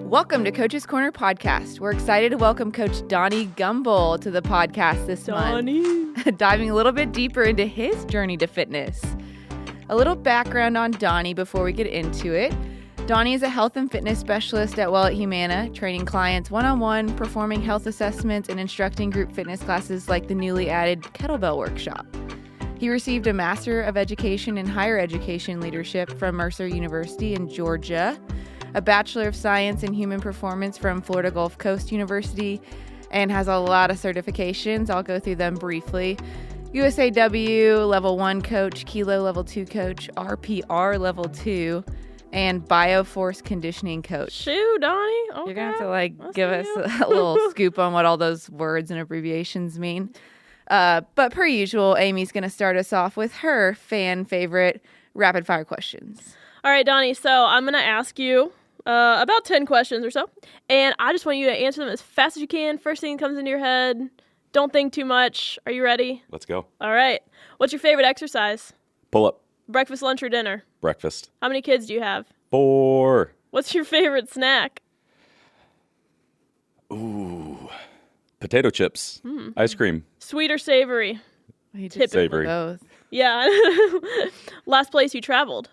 Welcome to Coach's Corner Podcast. We're excited to welcome Coach Donnie Gumble to the podcast this month, diving a little bit deeper into his journey to fitness. A little background on Donnie before we get into it. Donnie is a health and fitness specialist at Well at Humana, training clients one-on-one, performing health assessments, and instructing group fitness classes like the newly added Kettlebell Workshop. He received a Master of Education in Higher Education Leadership from Mercer University in Georgia, a Bachelor of Science in Human Performance from Florida Gulf Coast University, and has a lot of certifications. I'll go through them briefly. USAW Level 1 Coach, Kilo Level 2 Coach, RPR Level 2, and Bioforce Conditioning Coach. Shoo, Donnie. Okay. You're going to have to give us a little scoop on what all those words and abbreviations mean. But per usual, Amy's going to start us off with her fan favorite rapid fire questions. All right, Donnie. So I'm going to ask you about 10 questions or so. And I just want you to answer them as fast as you can. First thing that comes into your head. Don't think too much. Are you ready? Let's go. All right. What's your favorite exercise? Pull up. Breakfast, lunch, or dinner? Breakfast. How many kids do you have? 4. What's your favorite snack? Ooh. Potato chips. Ice cream. Sweet or savory? He just Savory. both. Yeah. Last place you traveled?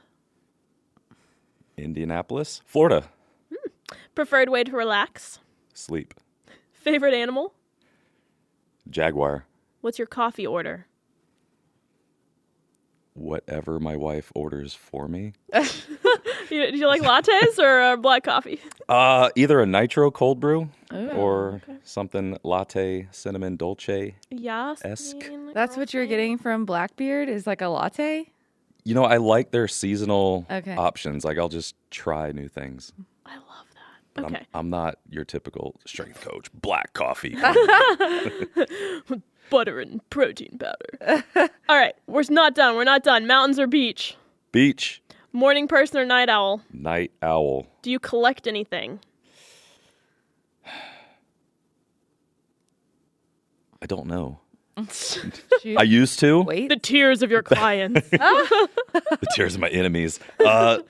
Indianapolis. Florida. Preferred way to relax? Sleep. Favorite animal? Jaguar. What's your coffee order? Whatever my wife orders for me. Do you like lattes or black coffee? Either a nitro cold brew or okay. something latte, cinnamon dolce. Yes. That's what you're getting from Blackbeard is like a latte? You know, I like their seasonal Okay. options. Like, I'll just try new things. I love that. But Okay. I'm not your typical strength coach. Black coffee. Butter and protein powder. All right. We're not done. We're not done. Mountains or beach? Beach. Morning person or night owl? Night owl. Do you collect anything? I don't know. Shoot. I used to. Wait. The tears of your clients. The tears of my enemies. I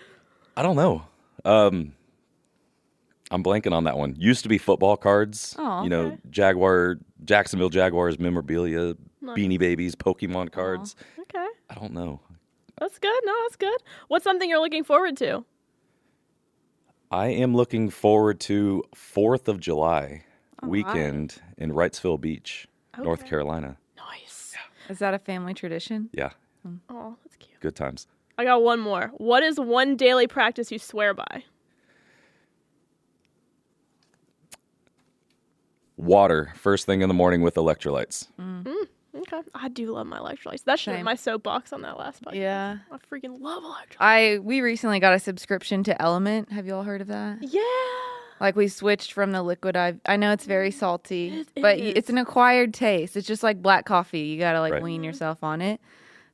don't know. I'm blanking on that one. Used to be football cards. Oh, You know, okay. Jacksonville Jaguars memorabilia, Beanie Babies, Pokemon cards. Okay. I don't know. That's good. No, that's good. What's something you're looking forward to? I am looking forward to 4th of July weekend in Wrightsville Beach, North Okay. Carolina. Nice. Is that a family tradition? Yeah, Oh, that's cute. good times. I got one more. What is one daily practice you swear by? Water, first thing in the morning with electrolytes. Okay. I do love my electrolytes. That should have Same. been my soapbox on that last podcast. Yeah. I freaking love electrolytes. We recently got a subscription to Element. Have you all heard of that? Yeah. Like we switched from the liquid. I know it's very salty, It but is. it's an acquired taste. It's just like black coffee. You got to like Right. wean yourself on it.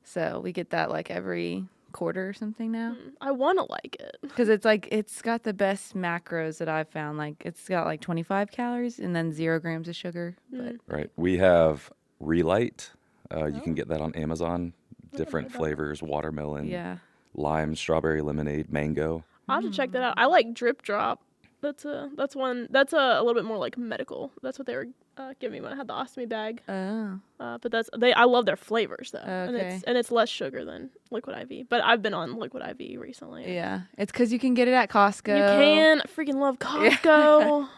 So we get that like every quarter or something now. I want to like it. Because it's like, it's got the best macros that I've found. Like it's got like 25 calories and then 0 grams of sugar. But Right. We have Relight. You can get that on Amazon. Different heard that. flavors: watermelon, yeah. lime, strawberry lemonade, mango. I'll have to check that out. I like Drip Drop. That's a little bit more like medical. That's what they were giving me when I had the ostomy bag. Oh. But I love their flavors though, and Okay. it's less sugar than Liquid IV. But I've been on Liquid IV recently. Yeah. It's because you can get it at Costco. You can. I freaking love Costco.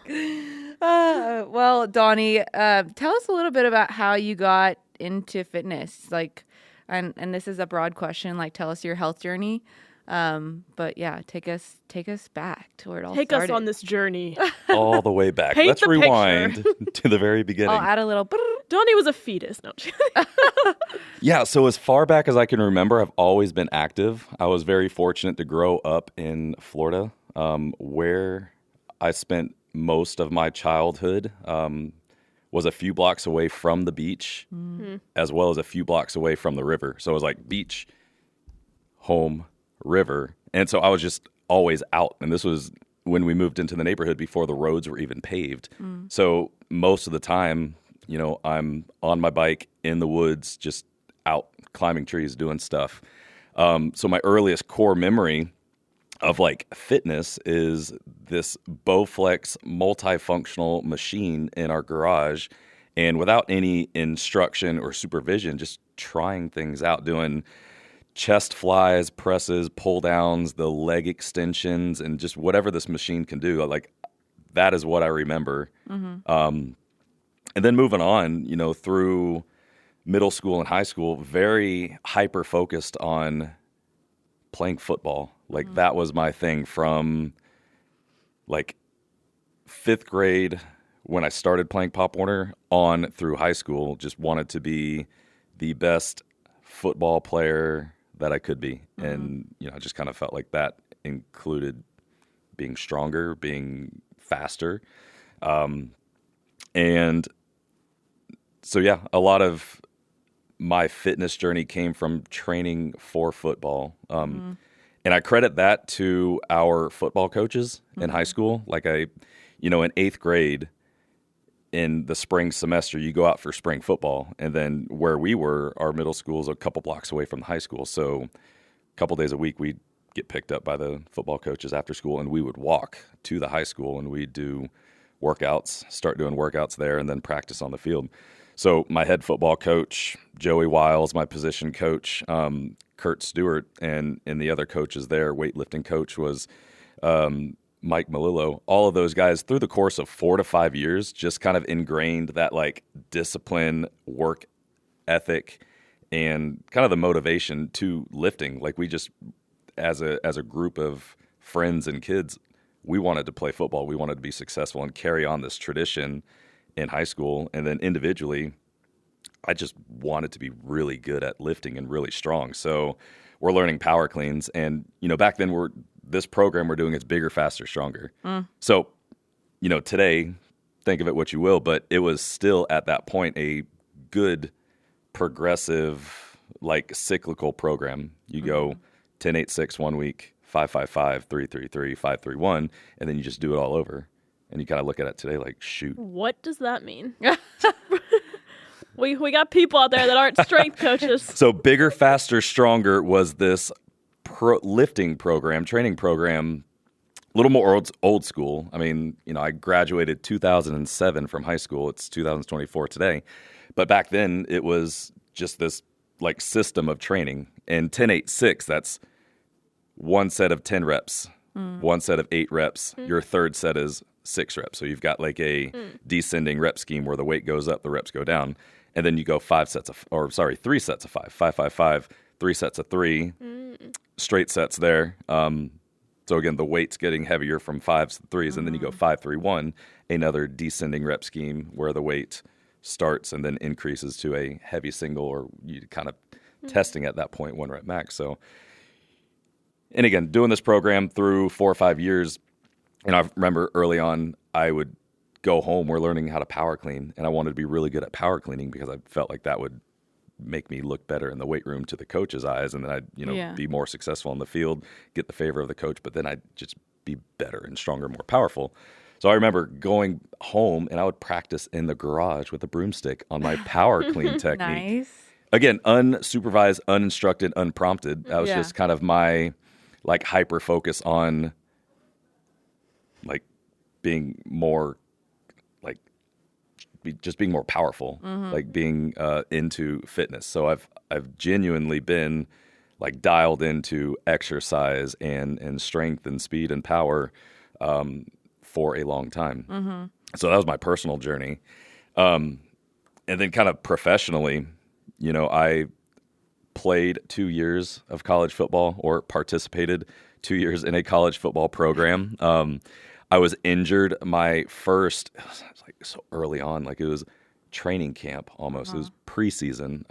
Well, Donnie, tell us a little bit about how you got into fitness. Like, and this is a broad question. Like, tell us your health journey. But yeah, take us back to where it all Take started. us on this journey. All the way back. Paint Let's the rewind to the very beginning. I'll add a little. Donnie was a fetus. No, I'm just kidding. Yeah, so as far back as I can remember, I've always been active. I was very fortunate to grow up in Florida, where I spent most of my childhood. Was a few blocks away from the beach, as well as a few blocks away from the river. So it was like beach, home, river. And so I was just always out. And this was when we moved into the neighborhood before the roads were even paved. So most of the time, you know, I'm on my bike in the woods, just out climbing trees, doing stuff. So my earliest core memory of like fitness is this Bowflex multifunctional machine in our garage, and without any instruction or supervision, just trying things out, doing chest flies, presses, pull downs, the leg extensions, and just whatever this machine can do. Like, that is what I remember. And then moving on, through middle school and high school, very hyper focused on playing football. Like, that was my thing from like 5th grade when I started playing Pop Warner on through high school. Just wanted to be the best football player that I could be. And, I just kind of felt like that included being stronger, being faster. And so, yeah, a lot of my fitness journey came from training for football. And I credit that to our football coaches in high school. Like in 8th grade, in the spring semester, you go out for spring football. And then where we were, our middle school is a couple blocks away from the high school. So a couple days a week, we'd get picked up by the football coaches after school, and we would walk to the high school, and we'd do workouts, start doing workouts there, and then practice on the field. So my head football coach, Joey Wiles, my position coach, Kurt Stewart, and the other coaches there, weightlifting coach was Mike Malillo. All of those guys, through the course of 4 to 5 years, just kind of ingrained that like discipline, work ethic, and kind of the motivation to lifting. Like, we just, as a group of friends and kids, we wanted to play football. We wanted to be successful and carry on this tradition in high school. And then individually, I just wanted to be really good at lifting and really strong. So we're learning power cleans. And, back then this program we're doing is bigger, faster, stronger. So, today, think of it what you will, but it was still at that point a good, progressive, like cyclical program. You go 10-8-6 one week, 5-5-5, 3-3-3, 5-3-1, and then you just do it all over. And you kind of look at it today like, shoot. What does that mean? We got people out there that aren't strength coaches. So bigger, faster, stronger was this lifting program, training program, a little more old school. I mean, I graduated 2007 from high school. It's 2024 today. But back then, it was just this like system of training. And 10-8-6, that's one set of 10 reps, one set of 8 reps. Your third set is 6 reps. So you've got like a descending rep scheme where the weight goes up, the reps go down. And then you go 3 sets of 5, 5-5-5, 3 sets of 3, straight sets there. So again, the weight's getting heavier from 5s to 3s, and then you go 5-3-1, another descending rep scheme where the weight starts and then increases to a heavy single, or you kind of testing at that point 1 rep max. So, and again, doing this program through 4 or 5 years, and I remember early on I would go home, we're learning how to power clean, and I wanted to be really good at power cleaning because I felt like that would make me look better in the weight room to the coach's eyes, and then I'd be more successful in the field, get the favor of the coach, but then I'd just be better and stronger, more powerful. So I remember going home and I would practice in the garage with a broomstick on my power clean technique. Nice. Again, unsupervised, uninstructed, unprompted. That was just kind of my like hyper focus on like being more like just being more powerful, like being into fitness. So I've genuinely been like dialed into exercise and strength and speed and power for a long time. So that was my personal journey. And then kind of professionally, I played 2 years of college football, or participated 2 years in a college football program. I was injured my first, it was like so early on, like it was training camp almost. It was preseason.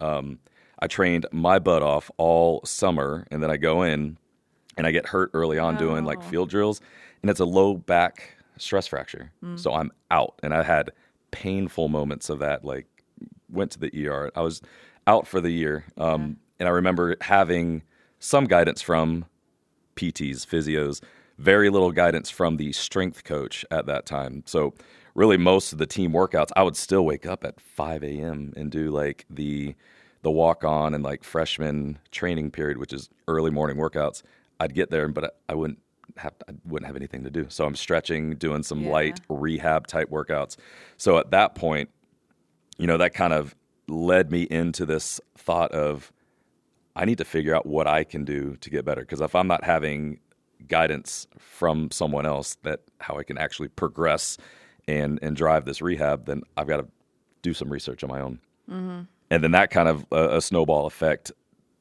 I trained my butt off all summer, and then I go in and I get hurt early on doing like field drills, and it's a low back stress fracture. So I'm out, and I had painful moments of that, like went to the ER. I was out for the year. And I remember having some guidance from PTs, physios, very little guidance from the strength coach at that time. So really most of the team workouts, I would still wake up at 5 a.m. and do like the walk-on and like freshman training period, which is early morning workouts. I'd get there, but I wouldn't wouldn't have anything to do. So I'm stretching, doing some light rehab type workouts. So at that point, that kind of led me into this thought of, I need to figure out what I can do to get better. Because if I'm not having guidance from someone else that how I can actually progress and drive this rehab, then I've got to do some research on my own. Mm-hmm. And then that kind of a snowball effect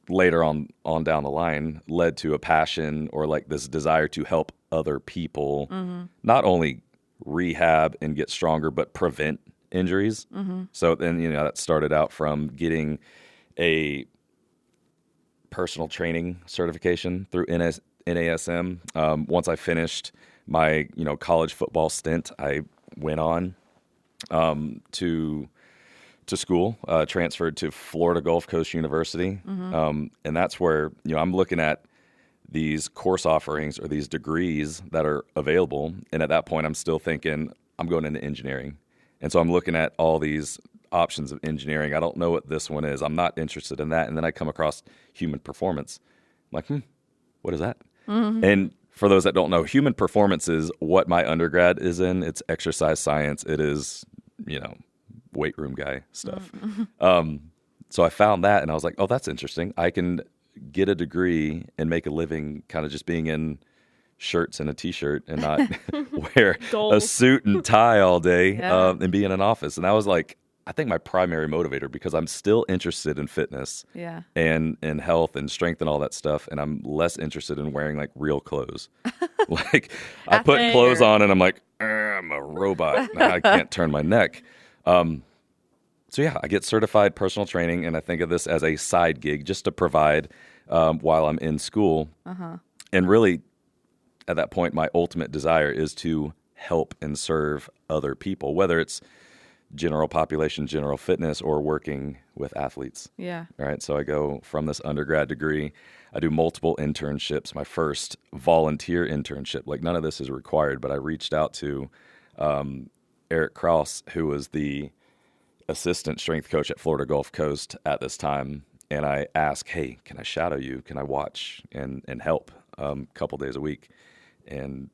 later on down the line led to a passion or like this desire to help other people, not only rehab and get stronger, but prevent injuries. Mm-hmm. So then, that started out from getting a personal training certification through NASM. Once I finished my, college football stint, I went on to school, transferred to Florida Gulf Coast University. Mm-hmm. And that's where, I'm looking at these course offerings or these degrees that are available. And at that point, I'm still thinking I'm going into engineering. And so I'm looking at all these options of engineering. I don't know what this one is. I'm not interested in that. And then I come across human performance. I'm like, what is that? Mm-hmm. And for those that don't know, human performance is what my undergrad is in. It's exercise science. It is, weight room guy stuff. Mm-hmm. So I found that and I was like, oh, that's interesting. I can get a degree and make a living kind of just being in shirts and a t-shirt and not wear a suit and tie all day and be in an office. And that was like, I think my primary motivator, because I'm still interested in fitness and health and strength and all that stuff. And I'm less interested in wearing like real clothes. Like I put clothes on and I'm like, I'm a robot. I can't turn my neck. So I get certified personal training, and I think of this as a side gig just to provide while I'm in school. Uh-huh. And really, at that point, my ultimate desire is to help and serve other people, whether it's general population, general fitness, or working with athletes. Yeah. All right. So I go from this undergrad degree. I do multiple internships. My first volunteer internship, like none of this is required, but I reached out to Eric Krause, who was the assistant strength coach at Florida Gulf Coast at this time. And I asked, hey, can I shadow you? Can I watch and help a couple days a week? And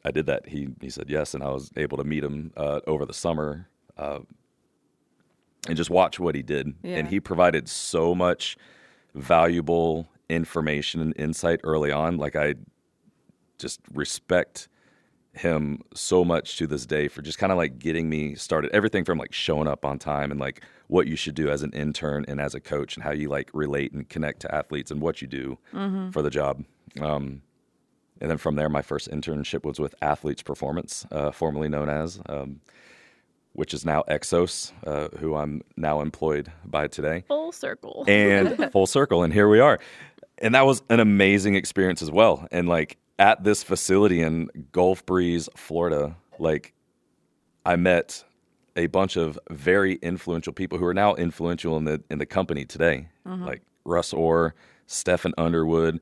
I did that. He said yes, and I was able to meet him over the summer and just watch what he did. Yeah. And he provided so much valuable information and insight early on. Like I just respect him so much to this day for just kind of like getting me started. Everything from like showing up on time and like what you should do as an intern and as a coach and how you like relate and connect to athletes and what you do for the job. And then from there, my first internship was with Athletes Performance, formerly known as, which is now Exos, who I'm now employed by today. Full circle. And full circle. And here we are. And that was an amazing experience as well. And like at this facility in Gulf Breeze, Florida, like I met a bunch of very influential people who are now influential in the company today, like Russ Orr, Stephen Underwood,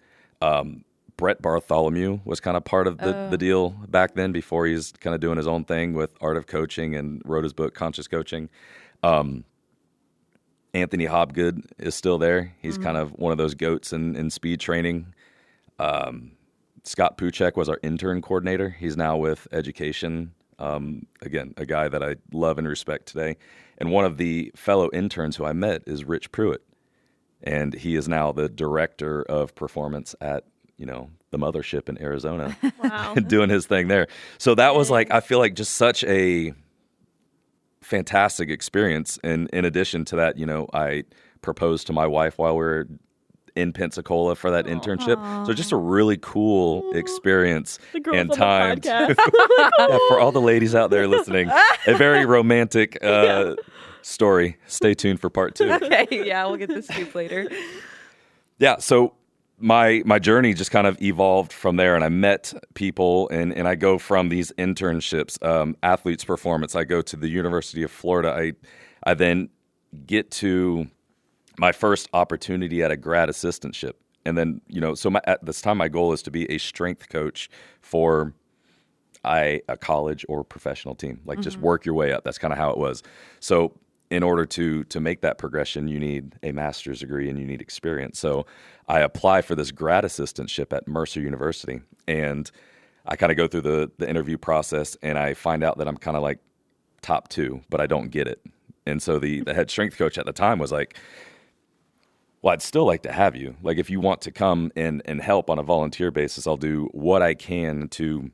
Brett Bartholomew was kind of part of the deal back then before he's kind of doing his own thing with Art of Coaching and wrote his book, Conscious Coaching. Anthony Hobgood is still there. He's kind of one of those goats in speed training. Scott Puchek was our intern coordinator. He's now with Education. Again, a guy that I love and respect today. And one of the fellow interns who I met is Rich Pruitt. And he is now the director of performance at the mothership in Arizona. Wow. Doing his thing there. So that was like, I feel like just such a fantastic experience. And in addition to that, I proposed to my wife while we were in Pensacola for that internship. So just a really cool experience and time. For all the ladies out there listening, a very romantic story. Stay tuned for part 2. Okay. Yeah. We'll get the scoop later. Yeah. So my journey just kind of evolved from there, and I met people, and I go from these internships, Athletes Performance. I go to the University of Florida. I then get to my first opportunity at a grad assistantship, and then so at this time my goal is to be a strength coach for a college or professional team. Like just work your way up. That's kind of how it was. So in order to make that progression, you need a master's degree and you need experience. So I apply for this grad assistantship at Mercer University, and I kind of go through the interview process, and I find out that I'm kind of like top 2, but I don't get it. And so the head strength coach at the time was like, well, I'd still like to have you. Like, if you want to come and help on a volunteer basis, I'll do what I can to,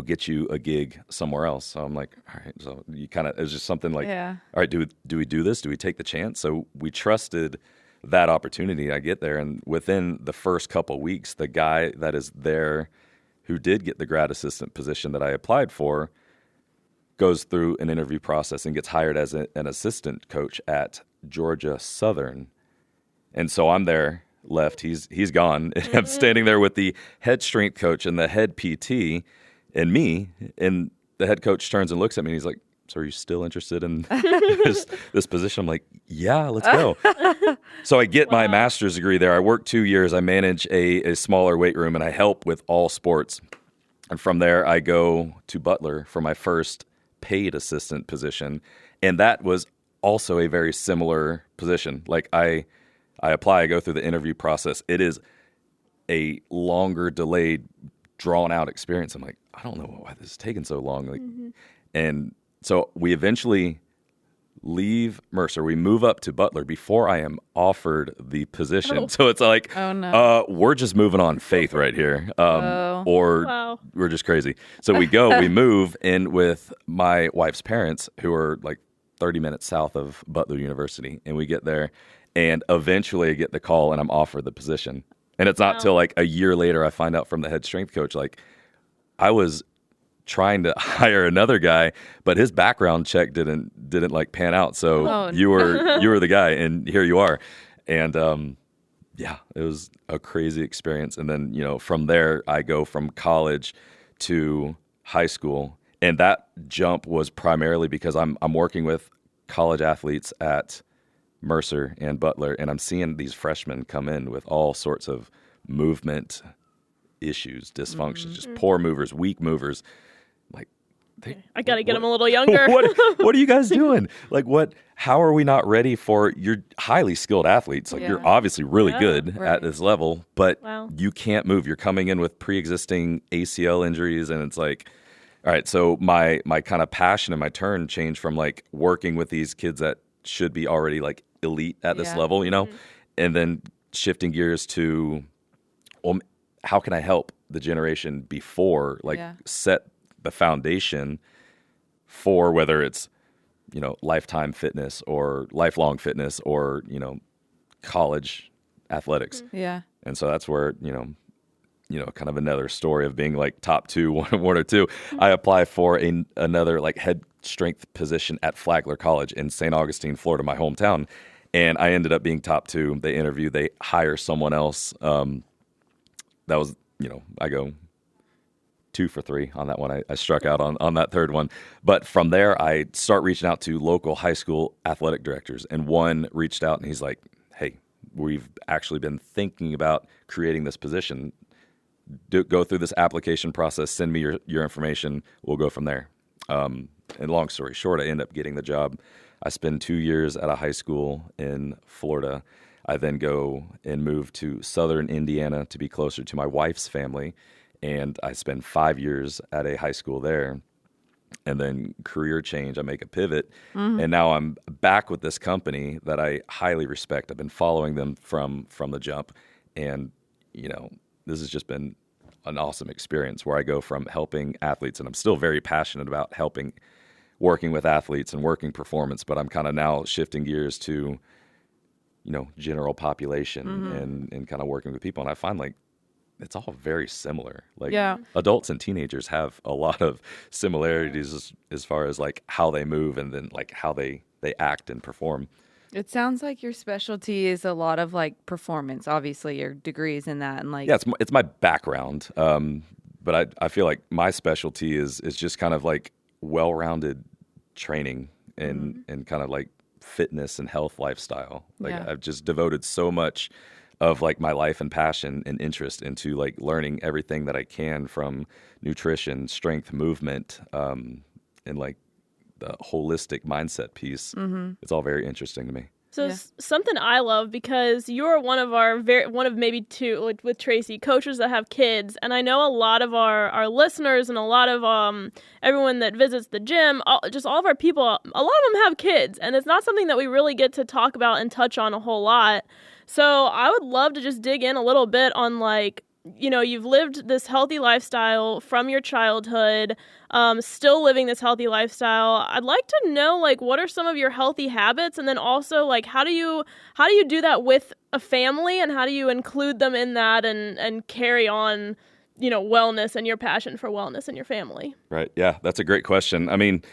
get you a gig somewhere else. So I'm like, all right. So it was just something like, all right, do we do this? Do we take the chance? So we trusted that opportunity. I get there, and within the first couple weeks, the guy that is there who did get the grad assistant position that I applied for goes through an interview process and gets hired as an assistant coach at Georgia Southern. And so I'm there, left. He's gone. And I'm standing there with the head strength coach and the head PT and me. And the head coach turns and looks at me, and he's like, so are you still interested in this position? I'm like, yeah, let's go. So I get my master's degree there. I work 2 years. I manage a smaller weight room, and I help with all sports. And from there, I go to Butler for my first paid assistant position. And that was also a very similar position. Like, I apply, I go through the interview process. It is a longer, delayed, drawn-out experience. I'm like, I don't know why this is taking so long. Like, and so we eventually leave Mercer. We move up to Butler before I am offered the position. Oh. So it's like, we're just moving on faith right here. Or we're just crazy. So we move in with my wife's parents, who are like 30 minutes south of Butler University. And we get there, and eventually I get the call and I'm offered the position. And it's not till like a year later I find out from the head strength coach, like, I was trying to hire another guy, but his background check didn't like pan out. So you were the guy, and here you are. And it was a crazy experience. And then, from there I go from college to high school. And that jump was primarily because I'm working with college athletes at Mercer and Butler, and I'm seeing these freshmen come in with all sorts of movement issues, dysfunctions, just poor movers, weak movers. Like, I got to get them a little younger. What are you guys doing? Like, how are we not ready for your highly skilled athletes? Like, you're obviously really good at this level, but you can't move. You're coming in with pre-existing ACL injuries, and it's like, all right, so my kind of passion and my turn changed from like working with these kids that should be already like elite at this level, and then shifting gears to, how can I help the generation before, like set the foundation for whether it's, lifetime fitness or lifelong fitness or, college athletics. Yeah. And so that's where, kind of another story of being like top 2, one or two. I apply for another like head strength position at Flagler College in St. Augustine, Florida, my hometown. And I ended up being top 2. They interview, they hire someone else. That was, I go 2 for 3 on that one. I struck out on that third one. But from there, I start reaching out to local high school athletic directors. And one reached out and he's like, hey, we've actually been thinking about creating this position. Go through this application process, send me your information. We'll go from there. And long story short, I end up getting the job. I spend 2 years at a high school in Florida. I then go and move to southern Indiana to be closer to my wife's family. And I spend 5 years at a high school there. And then career change, I make a pivot. And now I'm back with this company that I highly respect. I've been following them from the jump. And, this has just been an awesome experience where I go from helping athletes, and I'm still very passionate about working with athletes and working performance, but I'm kind of now shifting gears to, general population and kind of working with people. And I find like it's all very similar. Like adults and teenagers have a lot of similarities as far as like how they move and then like how they act and perform. It sounds like your specialty is a lot of like performance. Obviously, your degrees in that, and like it's my background. But I feel like my specialty is just kind of like well-rounded training and kind of like fitness and health lifestyle. Like I've just devoted so much of like my life and passion and interest into like learning everything that I can from nutrition, strength, movement, and like the holistic mindset piece. It's all very interesting to me. So something I love, because you're one of maybe two with Tracy coaches that have kids, and I know a lot of our listeners and a lot of everyone that visits the gym, just all of our people, a lot of them have kids, and it's not something that we really get to talk about and touch on a whole lot. So I would love to just dig in a little bit on, like, you know, you've lived this healthy lifestyle from your childhood, still living this healthy lifestyle. I'd like to know, like, what are some of your healthy habits? And then also, like, how do you do that with a family, and how do you include them in that and carry on, you know, wellness and your passion for wellness in your family? Right. Yeah, that's a great question. I mean,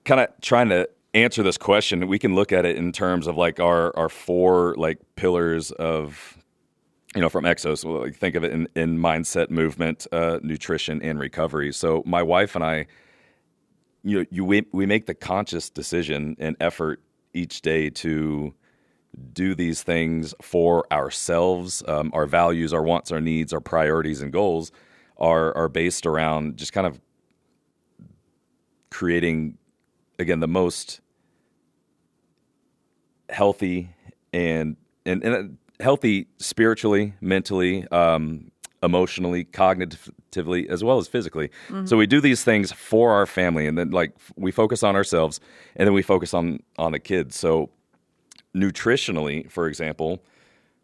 kind of trying to answer this question, we can look at it in terms of like our four like pillars of, you know, from Exos. We'll think of it in mindset, movement, nutrition, and recovery. So my wife and I, we make the conscious decision and effort each day to do these things for ourselves. Our values, our wants, our needs, our priorities, and goals are based around just kind of creating, again, the most healthy and healthy spiritually, mentally, emotionally, cognitively, as well as physically. So we do these things for our family, and then like we focus on ourselves, and then we focus on the kids. So nutritionally, for example,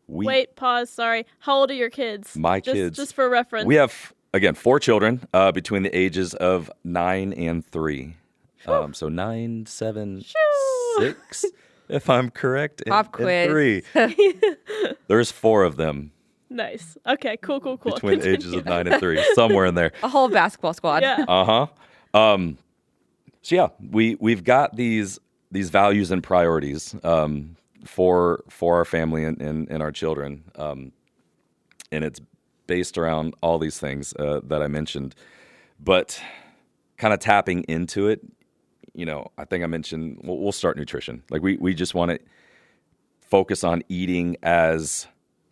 Wait, pause, sorry. How old are your kids? My kids. Just for reference. We have, again, 4 children between the ages of 9 and 3. So 9, 7, 6, if I'm correct, Pop quiz. 3. There's 4 of them. Nice. Okay, cool. Between the ages of 9 and 3, somewhere in there. A whole basketball squad. Yeah. So yeah, we've got these values and priorities for our family and our children, and it's based around all these things that I mentioned. But kind of tapping into it, you know, I think I mentioned we'll start nutrition. Like we just want to focus on eating as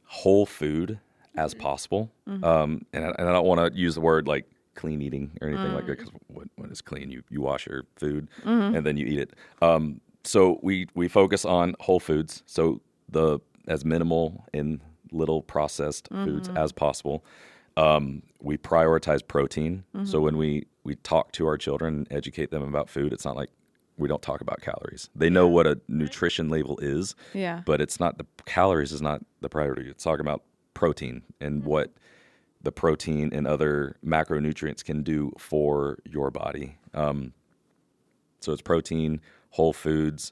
whole food as possible, and I don't want to use the word like clean eating or anything like that, because what is clean? You wash your food and then you eat it. So we focus on whole foods, so as minimal and little processed foods as possible. We prioritize protein. So when we talk to our children and educate them about food, it's not like we don't talk about calories. They know what a nutrition label is, but it's not, the calories is not the priority. It's talking about protein and what the protein and other macronutrients can do for your body. So it's protein, whole foods.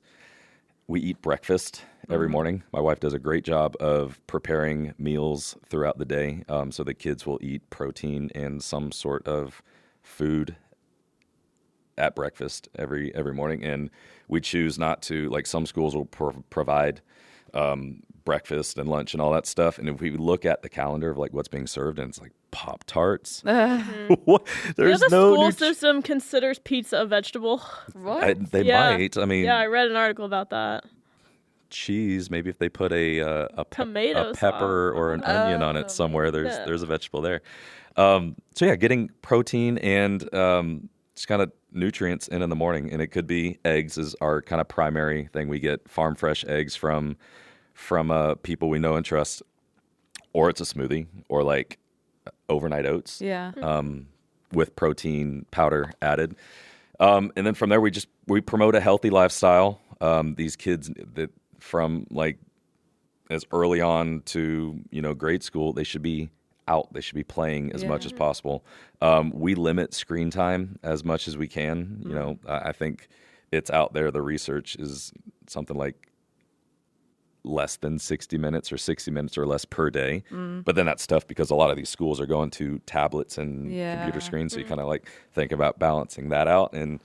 We eat breakfast every morning. My wife does a great job of preparing meals throughout the day, so the kids will eat protein and some sort of food at breakfast every morning. And we choose not to, like some schools will provide breakfast and lunch and all that stuff. And if we look at the calendar of like what's being served, and it's like Pop-Tarts. What? There's the no school system considers pizza a vegetable. What? They might. I mean, yeah, I read an article about that. Cheese, maybe if they put a Tomato pepper sauce or an onion on it somewhere, there's a vegetable there. So yeah, getting protein and just kind of nutrients in the morning, and it could be eggs is our kind of primary thing. We get farm fresh eggs from people we know and trust, or it's a smoothie, or like overnight oats, with protein powder added, and then from there we promote a healthy lifestyle. These kids that from like as early on to grade school, they should be out. They should be playing as much as possible. We limit screen time as much as we can. I think it's out there. The research is something like less than 60 minutes or 60 minutes or less per day. But then that's tough because a lot of these schools are going to tablets and computer screens. So you kind of like think about balancing that out. And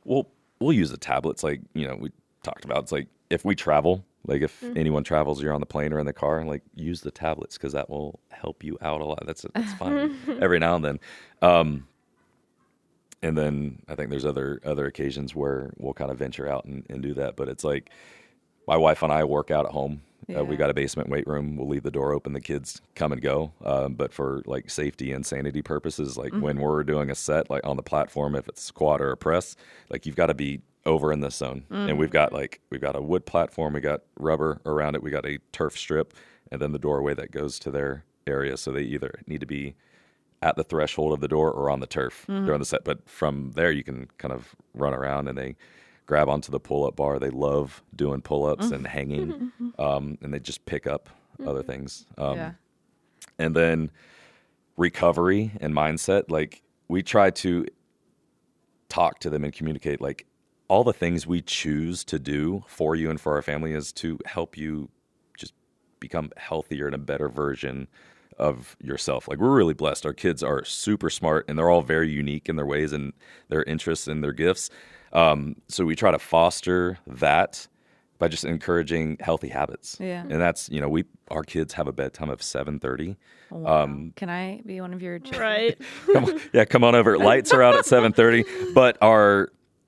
we'll use the tablets like, we talked about. It's like if we travel, like if anyone travels, you're on the plane or in the car, and like use the tablets because that will help you out a lot. That's fine every now and then. And then I think there's other occasions where we'll kind of venture out and do that. But it's like my wife and I work out at home, Yeah. We got a basement weight room. We'll leave the door open. The kids come and go. But for like safety and sanity purposes, like when we're doing a set, like on the platform, if it's squat or a press, like you've got to be over in this zone. And we've got a wood platform. We got rubber around it. We got a turf strip, and then the doorway that goes to their area. So they either need to be at the threshold of the door or on the turf during the set. But from there, you can kind of run around, and they grab onto the pull-up bar. They love doing pull-ups and hanging, and they just pick up other things. And then recovery and mindset, like we try to talk to them and communicate, like all the things we choose to do for you and for our family is to help you just become healthier and a better version of yourself. Like we're really blessed. Our kids are super smart, and they're all very unique in their ways and their interests and their gifts. So we try to foster that by just encouraging healthy habits. Yeah. And that's, our kids have a bedtime of 7:30. Wow. Can I be one of your children? Right. Come on over. Lights are out at 7:30. But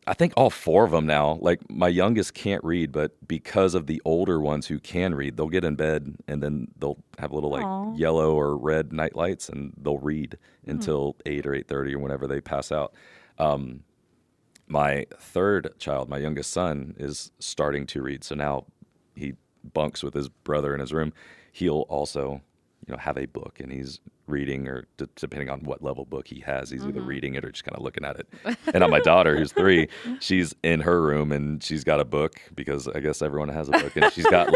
I think all four of them now, like my youngest can't read, but because of the older ones who can read, they'll get in bed and then they'll have little like yellow or red night lights, and they'll read until 8 or 8:30 or whenever they pass out. My third child, my youngest son, is starting to read. So now he bunks with his brother in his room. He'll also, have a book, and he's reading, or depending on what level book he has, he's either reading it or just kind of looking at it. And on my daughter, who's 3, she's in her room and she's got a book, because I guess everyone has a book. And she's got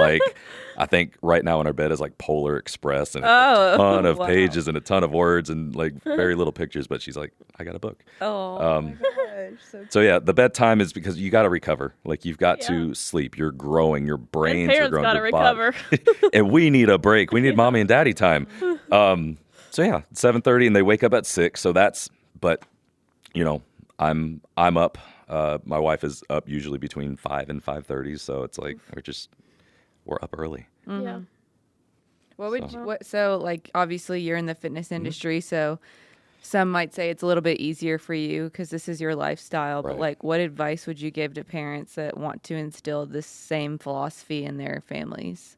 I think right now in her bed is like Polar Express and a ton of pages and a ton of words and like very little pictures. But she's like, I got a book. Oh, my gosh. So yeah, the bedtime is because you got to recover. Like you've got to sleep. You're growing. Your brains are growing. Parents got to recover. And we need a break. We need mommy and daddy time. So yeah, 7:30, and they wake up at 6. So but I'm up. My wife is up usually between 5 and 5:30. So it's like we're up early. Yeah. So like obviously you're in the fitness industry, so some might say it's a little bit easier for you because this is your lifestyle. But like, what advice would you give to parents that want to instill this same philosophy in their families?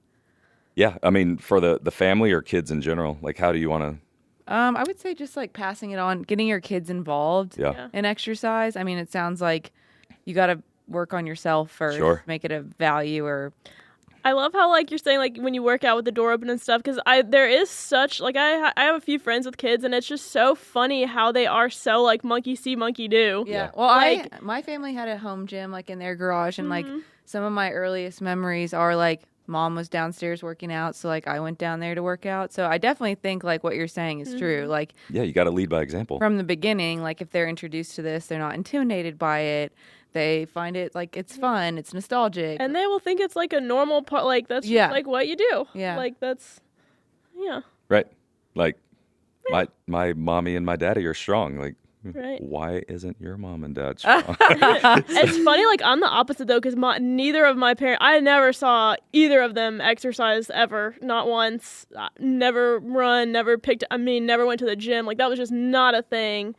Yeah, I mean, for the family or kids in general, like how do you want to? I would say just like passing it on, getting your kids involved in exercise. I mean, it sounds like you got to work on yourself first, make it a value. Or I love how like you're saying like when you work out with the door open and stuff, because there is such like I have a few friends with kids, and it's just so funny how they are so like monkey see monkey do. Yeah. Well, my family had a home gym like in their garage, and like some of my earliest memories are like Mom was downstairs working out, so like I went down there to work out. So I definitely think like what you're saying is true. Like you got to lead by example from the beginning. Like if they're introduced to this, they're not intimidated by it. They find it like it's fun, it's nostalgic, and they will think it's like a normal part. Like that's just like what you do. Yeah, like that's right. Like my mommy and my daddy are strong. Like. Right. Why isn't your mom and dad strong? It's funny, like I'm the opposite though, because neither of my parents, I never saw either of them exercise ever, not once. Never run, never never went to the gym. Like that was just not a thing.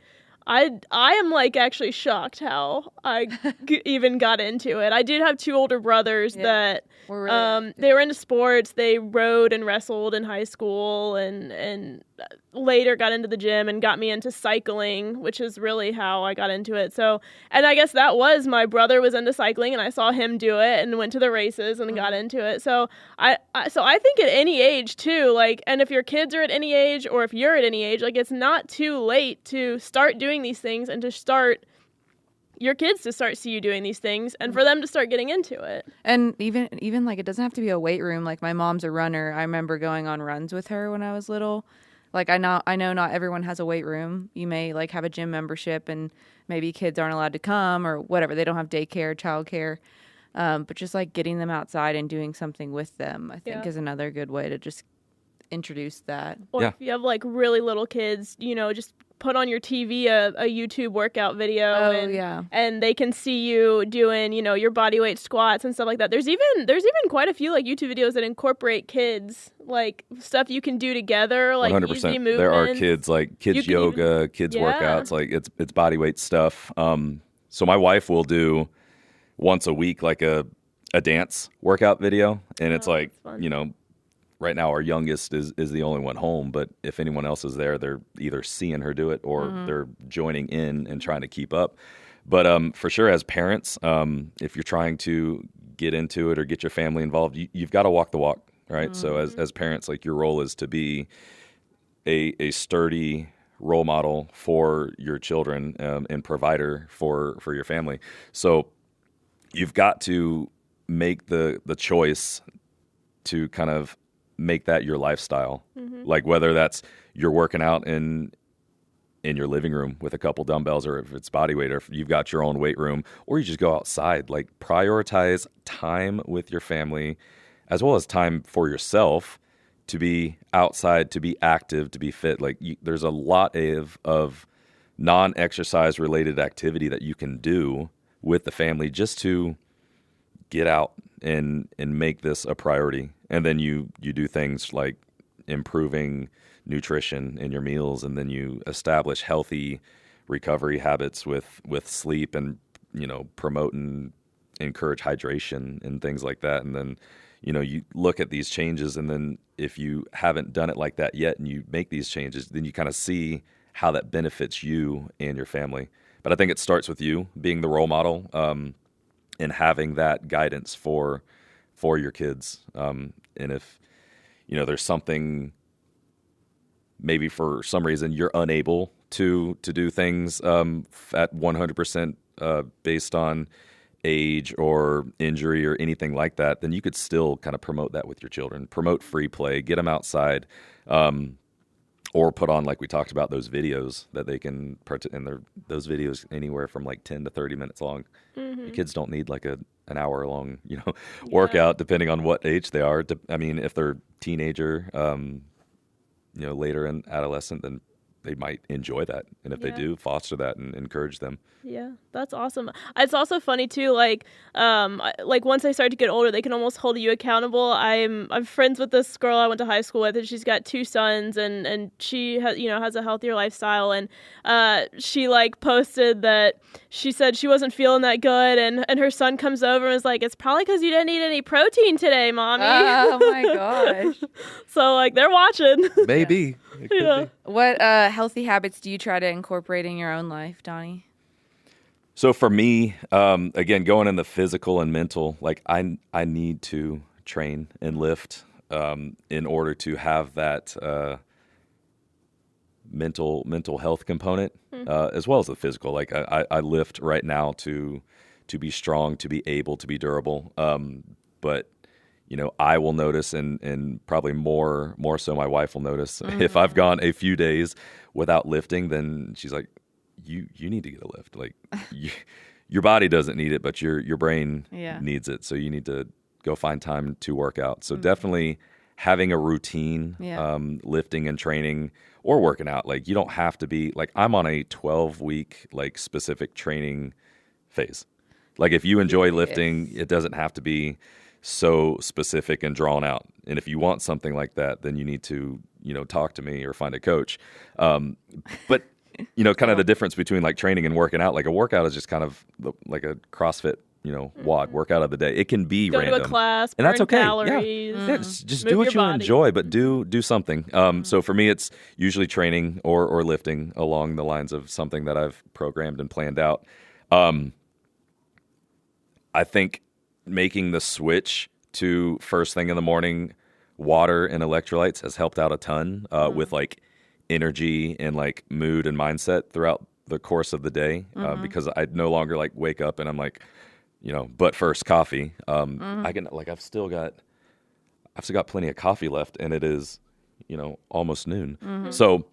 I am like actually shocked how I even got into it. I did have 2 older brothers that they were into sports. They rode and wrestled in high school, and later got into the gym and got me into cycling, which is really how I got into it. So, and I guess that was my brother was into cycling, and I saw him do it and went to the races and got into it. So I think at any age too, like, and if your kids are at any age or if you're at any age, like it's not too late to start doing these things and to start your kids to start see you doing these things and for them to start getting into it. And even like it doesn't have to be a weight room. Like my mom's a runner. I remember going on runs with her when I was little. Like I know not everyone has a weight room. You may like have a gym membership and maybe kids aren't allowed to come or whatever. They don't have daycare, childcare. But just like getting them outside and doing something with them, I think is another good way to just introduce that. Or if you have like really little kids, just put on your TV a YouTube workout video and they can see you doing, your body weight squats and stuff like that. There's even quite a few like YouTube videos that incorporate kids, like stuff you can do together, like 100%. Easy movements. There are kids like kids yoga, kids workouts, like it's body weight stuff. So my wife will do once a week like a a dance workout video, and it's like, that's fun. you know, right now our youngest is the only one home, but if anyone else is there, they're either seeing her do it or they're joining in and trying to keep up. But for sure, as parents, if you're trying to get into it or get your family involved, you've got to walk the walk, right? So as parents, like, your role is to be a sturdy role model for your children and provider for your family. So you've got to make the choice to kind of make that your lifestyle. Like, whether that's you're working out in your living room with a couple dumbbells, or if it's body weight, or if you've got your own weight room, or you just go outside. Like, prioritize time with your family as well as time for yourself to be outside, to be active, to be fit. Like, there's a lot of non-exercise related activity that you can do with the family just to get out and make this a priority. And then you do things like improving nutrition in your meals, and then you establish healthy recovery habits with sleep, and, you know, promote and encourage hydration and things like that. And then, you know, you look at these changes, and then if you haven't done it like that yet and you make these changes, then you kind of see how that benefits you and your family. But I think it starts with you being the role model, and having that guidance for your kids. And if, you know, there's something, maybe for some reason you're unable to do things at 100% based on age or injury or anything like that, then you could still kind of promote that with your children. Promote free play, get them outside, or put on, like we talked about, those videos that they can and those videos anywhere from like 10 to 30 minutes long. The kids don't need like an hour long, you know, workout, depending on what age they are. I mean, if they're teenager, you know, later in adolescent, then they might enjoy that. And if they do, foster that and encourage them. Yeah, that's awesome. It's also funny too, like once they start to get older, they can almost hold you accountable. I'm friends with this girl I went to high school with, and she's got 2 sons, and she has a healthier lifestyle, and she like posted that she said she wasn't feeling that good, and her son comes over and is like, "It's probably because you didn't eat any protein today, mommy." Oh my gosh. So like, they're watching. Maybe. It could be. What healthy habits do you try to incorporate in your own life, Donnie? So for me, again, going in the physical and mental, like I need to train and lift in order to have that mental health component, as well as the physical. Like I lift right now to be strong, to be able to be durable. But you know, I will notice, and probably more so my wife will notice, if I've gone a few days without lifting, then she's like, you need to get a lift. Like, your body doesn't need it, but your brain needs it. So you need to go find time to work out. So definitely having a routine, lifting and training or working out. Like, you don't have to be, like, I'm on a 12-week, like, specific training phase. Like, if you enjoy lifting, it doesn't have to be so specific and drawn out. And if you want something like that, then you need to, you know, talk to me or find a coach. But you know, kind of the difference between like training and working out. Like, a workout is just kind of like a CrossFit, you know, WOD workout of the day. It can be Go random, to a class, and that's okay. Calories, Yeah, just move do what your you body. enjoy, but do something. So for me, it's usually training or lifting along the lines of something that I've programmed and planned out. I think making the switch to first thing in the morning, water and electrolytes has helped out a ton with like energy and like mood and mindset throughout the course of the day, because I no longer like wake up and I'm like, you know, but first coffee. I can, like, I've still got plenty of coffee left, and it is, you know, almost noon. So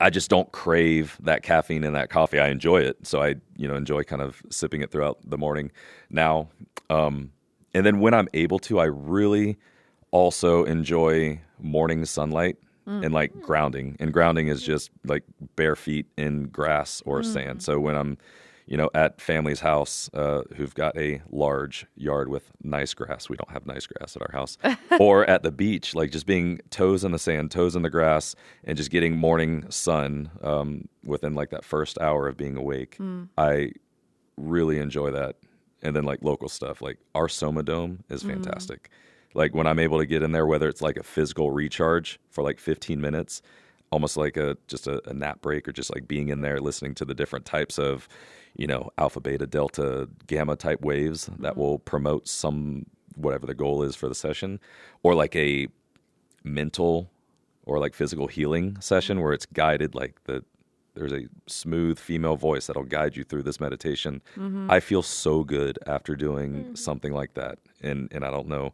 I just don't crave that caffeine in that coffee. I enjoy it. So I, you know, enjoy kind of sipping it throughout the morning now. And then when I'm able to, I really also enjoy morning sunlight and like grounding. And grounding is just like bare feet in grass or sand. So when I'm, you know, at family's house, who've got a large yard with nice grass. We don't have nice grass at our house. Or at the beach, like just being toes in the sand, toes in the grass, and just getting morning sun within like that first hour of being awake. I really enjoy that. And then like local stuff, like our Soma Dome is fantastic. Like when I'm able to get in there, whether it's like a physical recharge for like 15 minutes, almost like just a nap break, or just like being in there listening to the different types of, alpha, beta, delta, gamma type waves that will promote some, whatever the goal is for the session, or like a mental or like physical healing session where it's guided, like there's a smooth female voice that'll guide you through this meditation. I feel so good after doing something like that. And I don't know,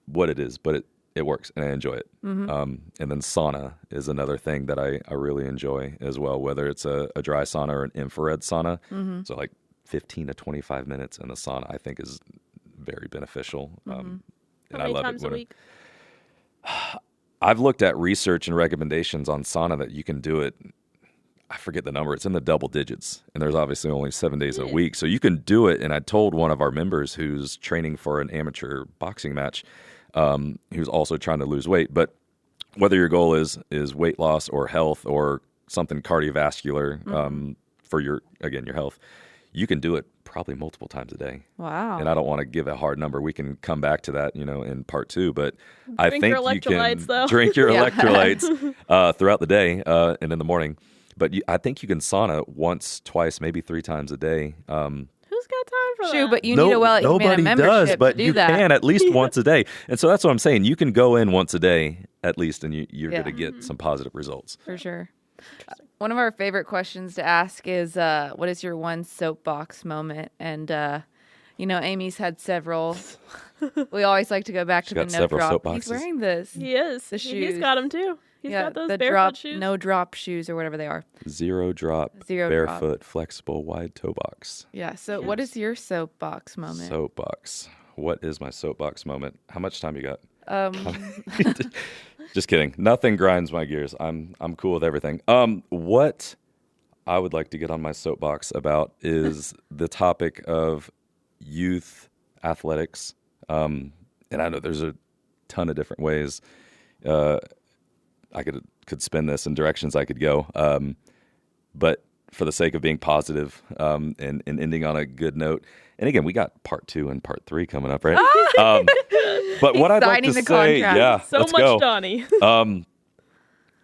what it is, but it works and I enjoy it. And then sauna is another thing that I really enjoy as well, whether it's a dry sauna or an infrared sauna. So like 15 to 25 minutes in the sauna, I think is very beneficial. And How many times a week? I've looked at research and recommendations on sauna that you can do it. I forget the number. It's in the double digits. And there's obviously only 7 days a week. So you can do it. And I told one of our members who's training for an amateur boxing match, who's also trying to lose weight. But whether your goal is weight loss or health or something cardiovascular for your health, you can do it probably multiple times a day. Wow. And I don't want to give a hard number. We can come back to that, in part 2. But I think your you can electrolytes, drink your electrolytes throughout the day and in the morning. But I think you can sauna once, twice, maybe 3 times a day. Who's got time for True, that? but you need a nobody membership does, but to do you that. can at least once a day. And so that's what I'm saying. You can go in once a day at least, and you're going to get some positive results. For sure. One of our favorite questions to ask is, what is your one soapbox moment? And, Amy's had several. We always like to go back to the no drop. He's wearing this. He is. The shoes. He's got them too. He's got those the barefoot shoes. No drop shoes or whatever they are. Zero drop, barefoot, flexible, wide toe box. Yeah. So what is your soapbox moment? Soapbox. What is my soapbox moment? How much time you got? Just kidding. Nothing grinds my gears. I'm cool with everything. What I would like to get on my soapbox about is the topic of youth athletics. And I know there's a ton of different ways I could spin this in directions I could go. But for the sake of being positive and ending on a good note, and again, we got part 2 and part 3 coming up, right? But what I'd like to say, so let's much go. Donnie.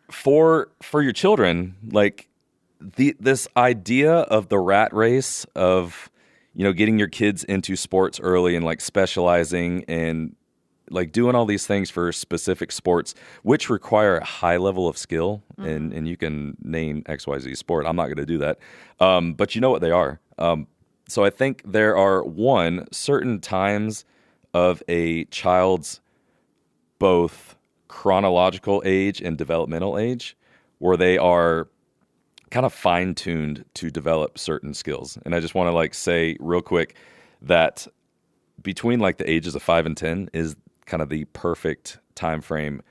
For your children, like this idea of the rat race of, getting your kids into sports early and like specializing and like doing all these things for specific sports, which require a high level of skill, and you can name XYZ sport. I'm not going to do that. But you know what they are. So I think there are certain times of a child's both chronological age and developmental age where they are kind of fine-tuned to develop certain skills. And I just want to like say real quick that between like the ages of 5 and 10 is kind of the perfect time frame,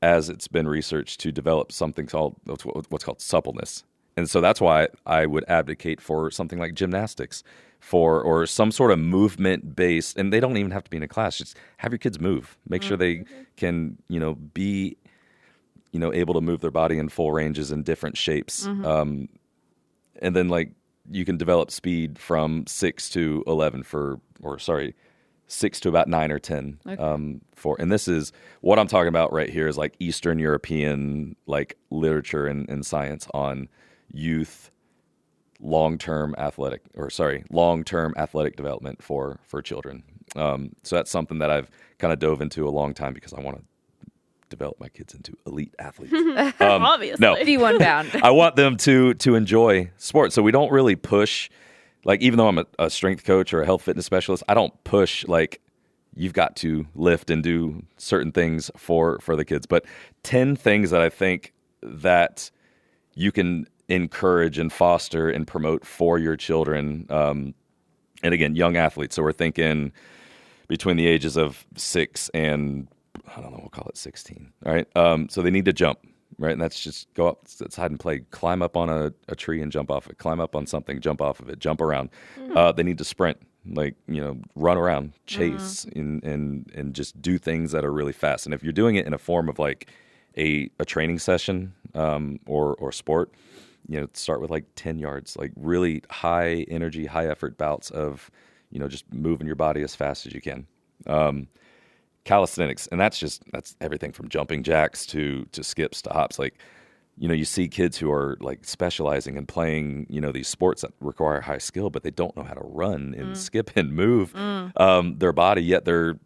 as it's been researched, to develop something called what's called suppleness. And so that's why I would advocate for something like gymnastics or some sort of movement based, and they don't even have to be in a class. Just have your kids move. Make sure they can, be, able to move their body in full ranges in different shapes. And then like you can develop speed from 6 to 6 to about 9 or 10. Okay. And this is what I'm talking about right here is like Eastern European like literature and science on youth long-term athletic development for children. So that's something that I've kind of dove into a long time because I want to develop my kids into elite athletes. Obviously. No. D1 bound. I want them to enjoy sports. So we don't really push, like, even though I'm a strength coach or a health fitness specialist, I don't push like you've got to lift and do certain things for the kids. But 10 things that I think that you can encourage and foster and promote for your children. And again, young athletes. So we're thinking between the ages of 6 and, I don't know, we'll call it 16. All right. So they need to jump, right? And that's just go up, let's hide and play, climb up on a tree and jump off it, climb up on something, jump off of it, jump around. They need to sprint, like, run around, chase, and just do things that are really fast. And if you're doing it in a form of like a training session or sport, start with like 10 yards, like really high energy, high effort bouts of, just moving your body as fast as you can. Calisthenics, and that's everything from jumping jacks to skips to hops. Like, you see kids who are like specializing and playing, these sports that require high skill, but they don't know how to run and skip and move their body, yet they're,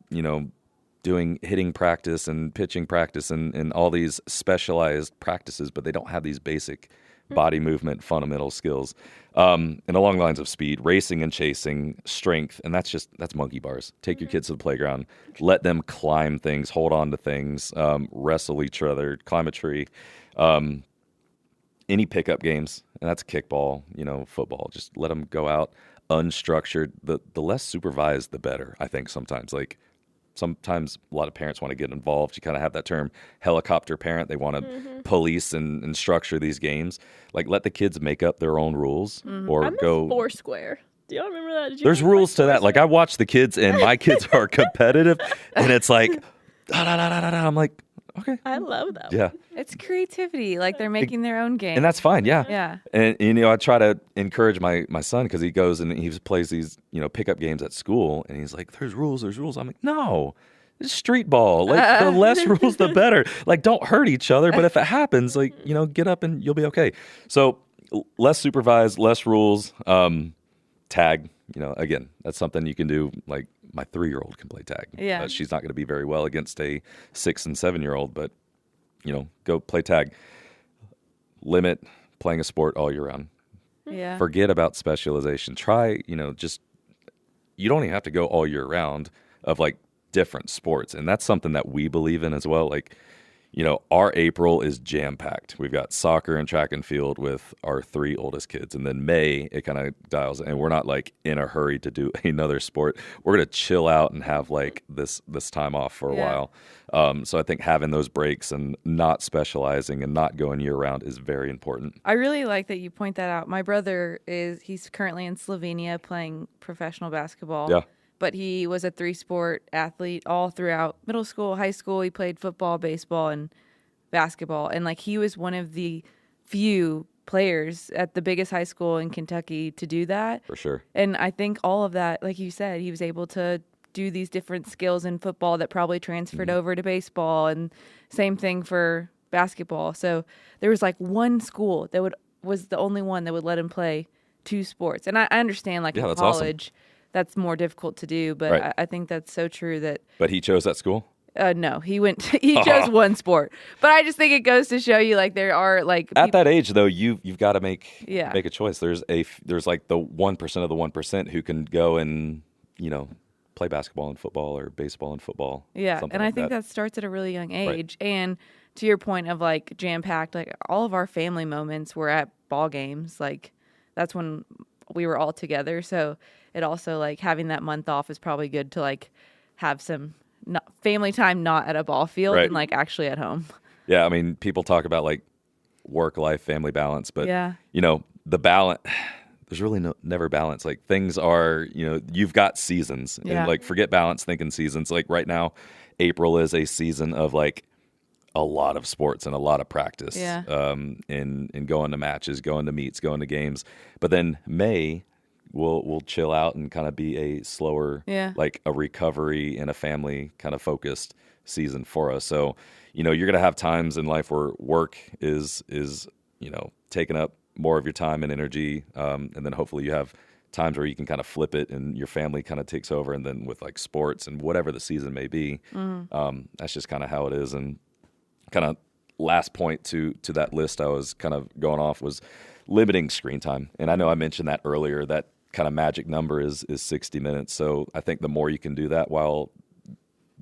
doing hitting practice and pitching practice and all these specialized practices, but they don't have these basic body movement fundamental skills. And along the lines of speed, racing and chasing, strength, and that's monkey bars. Take your kids to the playground, let them climb things, hold on to things, wrestle each other, climb a tree. Any pickup games, and that's kickball, football. Just let them go out unstructured. The less supervised, the better, I think, sometimes. Like, sometimes a lot of parents want to get involved. You kind of have that term helicopter parent. They want to police and structure these games. Like, let the kids make up their own rules or I miss go. Foursquare. Do y'all remember that? There's rules to that. Like, I watch the kids, and my kids are competitive, and it's like, da, da, da, da, da. I'm like, okay. I love that. Yeah. It's creativity. Like, they're making their own game. And that's fine, yeah. Yeah. And, I try to encourage my son because he goes and he plays these, pickup games at school. And he's like, there's rules. I'm like, no, it's street ball. Like, the less rules, the better. Like, don't hurt each other. But if it happens, like, get up and you'll be okay. So less supervised, less rules. Tag, again, that's something you can do. Like, my 3-year-old can play tag. Yeah. She's not going to be very well against a 6 and 7-year-old, but go play tag. Limit playing a sport all year round. Yeah. Forget about specialization. Try, you don't even have to go all year round of like different sports. And that's something that we believe in as well. Like, our April is jam-packed. We've got soccer and track and field with our 3 oldest kids. And then May, it kind of dials, and we're not like in a hurry to do another sport. We're going to chill out and have like this time off for a while. So I think having those breaks and not specializing and not going year-round is very important. I really like that you point that out. My brother he's currently in Slovenia playing professional basketball. Yeah. But he was a 3-sport athlete all throughout middle school, high school. He played football, baseball, and basketball. And, like, he was one of the few players at the biggest high school in Kentucky to do that. For sure. And I think all of that, like you said, he was able to do these different skills in football that probably transferred over to baseball, and same thing for basketball. So there was, like, one school that was the only one that would let him play 2 sports. And I understand, like, in college, awesome. That's more difficult to do, but right. I think that's so true that. But he chose that school? No, he chose one sport. But I just think it goes to show you, like, there are like at that age though, you've got to make a choice. There's like the 1% of the 1% who can go and play basketball and football or baseball and football. Yeah, and I think that starts at a really young age. Right. And to your point of like jam packed, like all of our family moments were at ball games. Like that's when we were all together. So it also, like, having that month off is probably good to, like, have some family time not at a ball field and, like, actually at home. Yeah, I mean, people talk about, like, work-life, family balance, but, the balance, there's really never balance. Like, things are, you've got seasons. And, like, forget balance, thinking seasons. Like, right now, April is a season of, like, a lot of sports and a lot of practice. Yeah. In going to matches, going to meets, going to games. But then May, we'll chill out and kind of be a slower, like a recovery and a family kind of focused season for us. So, you're going to have times in life where work is taking up more of your time and energy. And then hopefully you have times where you can kind of flip it and your family kind of takes over. And then with like sports and whatever the season may be, that's just kind of how it is. And kind of last point to that list I was kind of going off was limiting screen time. And I know I mentioned that earlier, that kind of magic number is 60 minutes. So I think the more you can do that while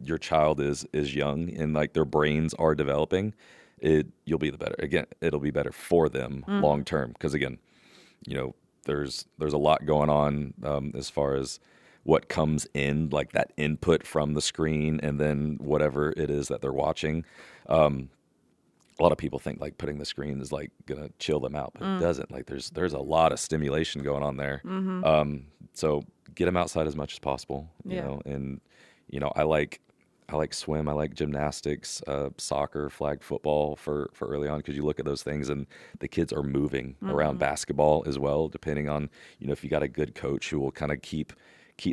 your child is young and like their brains are developing, you'll be the better. Again, it'll be better for them long term. Because again, there's a lot going on as far as what comes in, like that input from the screen and then whatever it is that they're watching. A lot of people think like putting the screen is like gonna chill them out, but it doesn't. Like there's a lot of stimulation going on there. So get them outside as much as possible. You know, and I like like swim. I like gymnastics, soccer, flag football for early on, because you look at those things and the kids are moving around basketball as well, depending on, if you got a good coach who will kind of keep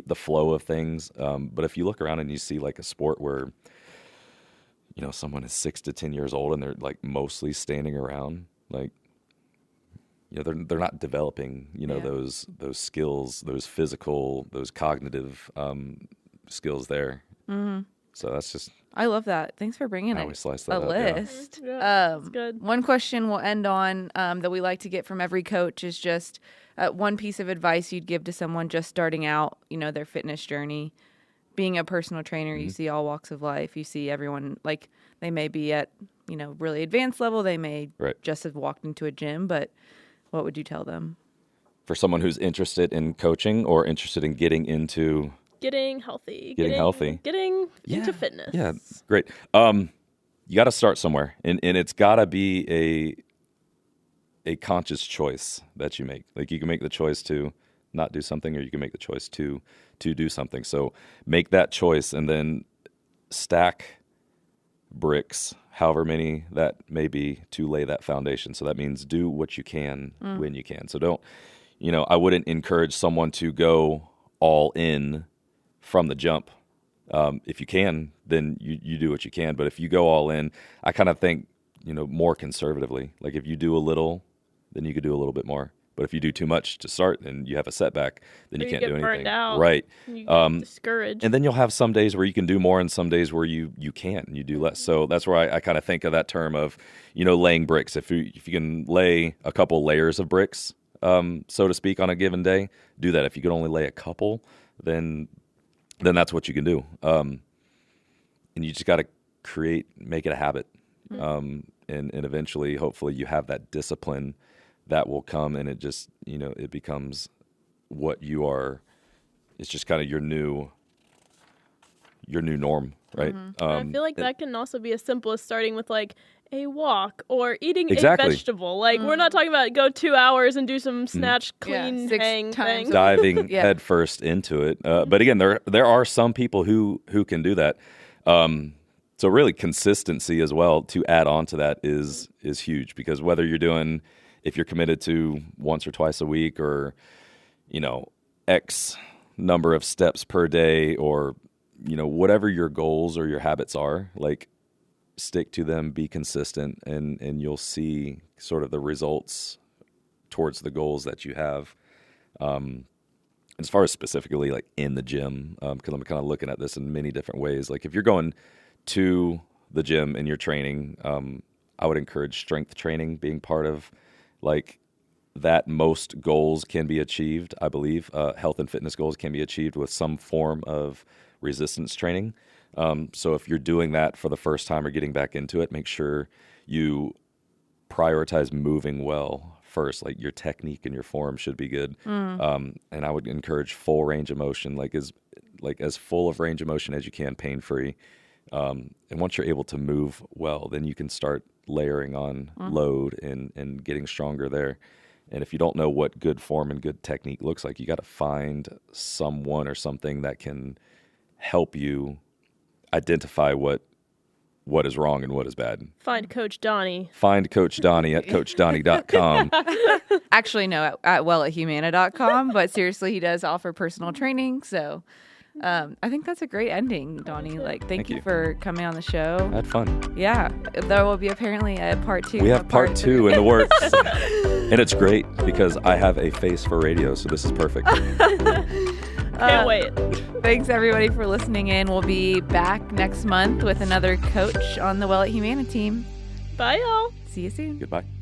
the flow of things. But if you look around and you see like a sport where, someone is 6 to 10 years old and they're like mostly standing around, like, they're not developing, those skills, those physical, those cognitive skills there. Mm-hmm. So that's just. I love that. Thanks for bringing a list. Yeah, that's good. One question we'll end on that we like to get from every coach is just one piece of advice you'd give to someone just starting out, their fitness journey. Being a personal trainer, you see all walks of life. You see everyone, like, they may be at, really advanced level. They may just have walked into a gym, but what would you tell them? For someone who's interested in coaching or interested in getting into... Getting healthy. Getting into fitness. Yeah, great. You got to start somewhere, and it's got to be a conscious choice that you make. Like, you can make the choice to not do something, or you can make the choice to do something. So make that choice, and then stack bricks, however many that may be, to lay that foundation. So that means do what you can when you can. So don't, I wouldn't encourage someone to go all in from the jump. If you can, then you do what you can. But if you go all in, I kind of think, more conservatively. Like, if you do a little, then you could do a little bit more. But if you do too much to start and you have a setback, then you can't do anything. Burned out. Right. You get discouraged. And then you'll have some days where you can do more and some days where you can't and you do less. So that's where I kind of think of that term of, laying bricks. If you can lay a couple layers of bricks, so to speak, on a given day, do that. If you can only lay a couple, then that's what you can do. And you just got to make it a habit. And eventually, hopefully, you have that discipline that will come, and it just, it becomes what you are. It's just kind of your new norm, right? I feel like that can also be as simple as starting with like a walk or eating a vegetable. Like, we're not talking about go 2 hours and do some snatch, clean, hang thing. Diving head first into it. But again, there are some people who can do that. So really, consistency as well to add on to that is huge, because whether you're doing, if you're committed to once or twice a week, or, X number of steps per day, or, whatever your goals or your habits are, like, stick to them, be consistent, and you'll see sort of the results towards the goals that you have. As far as specifically like in the gym, because I'm kind of looking at this in many different ways. Like, if you're going to the gym and you're training, I would encourage strength training being part of like that. Most goals can be achieved, I believe. Health and fitness goals can be achieved with some form of resistance training. So if you're doing that for the first time or getting back into it, make sure you prioritize moving well first. Like, your technique and your form should be good. And I would encourage full range of motion, like as full of range of motion as you can, pain-free. And once you're able to move well, then you can start layering on load and getting stronger there. And if you don't know what good form and good technique looks like, you got to find someone or something that can help you identify what is wrong and what is bad. Find Coach Donnie. Find Coach Donnie at CoachDonnie.com. Actually, no, at wellatHumana.com. But seriously, he does offer personal training. So I think that's a great ending, Donnie. Like, thank you for coming on the show. I had fun. Yeah. There will be apparently a part 2. We have part 2 in the works. And it's great because I have a face for radio, so this is perfect. Can't wait. Thanks, everybody, for listening in. We'll be back next month with another coach on the Well at Humana team. Bye, y'all. See you soon. Goodbye.